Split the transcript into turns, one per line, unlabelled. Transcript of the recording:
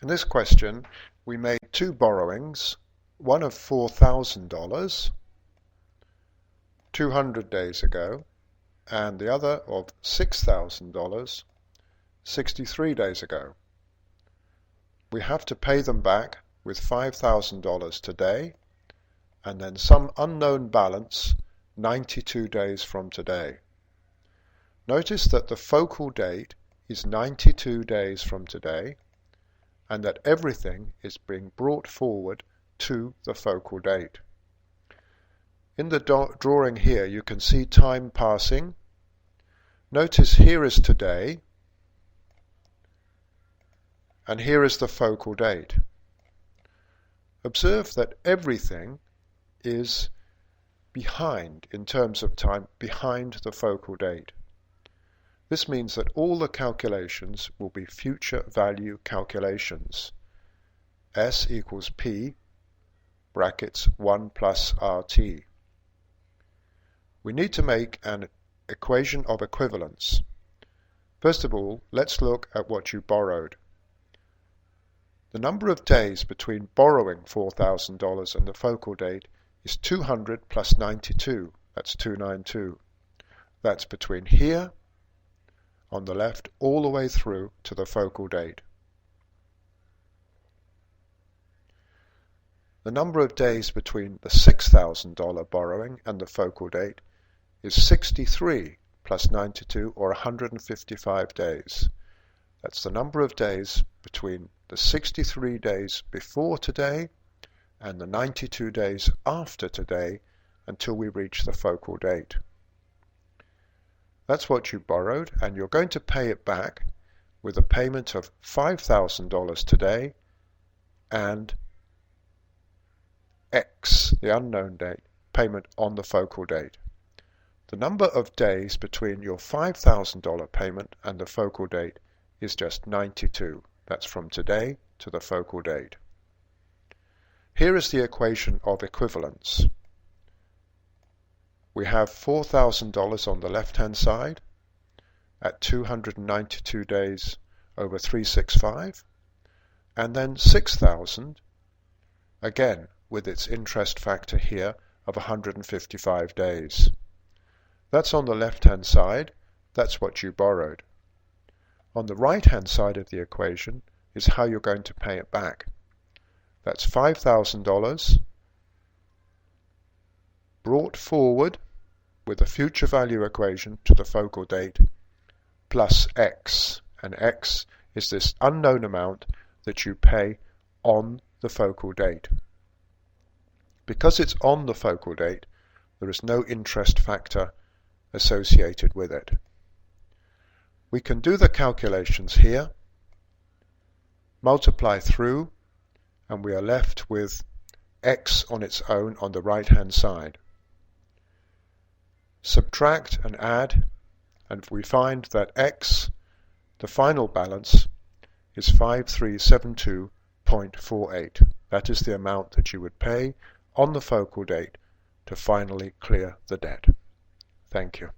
In this question, we made two borrowings, one of $4,000 200 days ago, and the other of $6,000 63 days ago. We have to pay them back with $5,000 today, and then some unknown balance 92 days from today. Notice that the focal date is 92 days from today, and that everything is being brought forward to the focal date. In the drawing here you can see time passing. Notice here is today, and here is the focal date. Observe that everything is behind, in terms of time, behind the focal date. This means that all the calculations will be future value calculations. S equals P, brackets 1 plus RT. We need to make an equation of equivalence. First of all, let's look at what you borrowed. The number of days between borrowing $4,000 and the focal date is 200 plus 92. That's 292. That's between here on the left all the way through to the focal date. The number of days between the $6,000 borrowing and the focal date is 63 plus 92, or 155 days. That's the number of days between the 63 days before today and the 92 days after today until we reach the focal date. That's what you borrowed, and you're going to pay it back with a payment of $5,000 today and X, the unknown date, payment on the focal date. The number of days between your $5,000 payment and the focal date is just 92. That's from today to the focal date. Here is the equation of equivalence. We have $4,000 on the left-hand side at 292 days over 365, and then $6,000, again with its interest factor here of 155 days. That's on the left-hand side. That's what you borrowed. On the right-hand side of the equation is how you're going to pay it back. That's $5,000 brought forward with a future value equation to the focal date plus X, and X is this unknown amount that you pay on the focal date. Because it's on the focal date, there is no interest factor associated with it. We can do the calculations here, multiply through, and we are left with X on its own on the right hand side. Subtract and add, and we find that X, the final balance, is 5372.48. That is the amount that you would pay on the focal date to finally clear the debt. Thank you.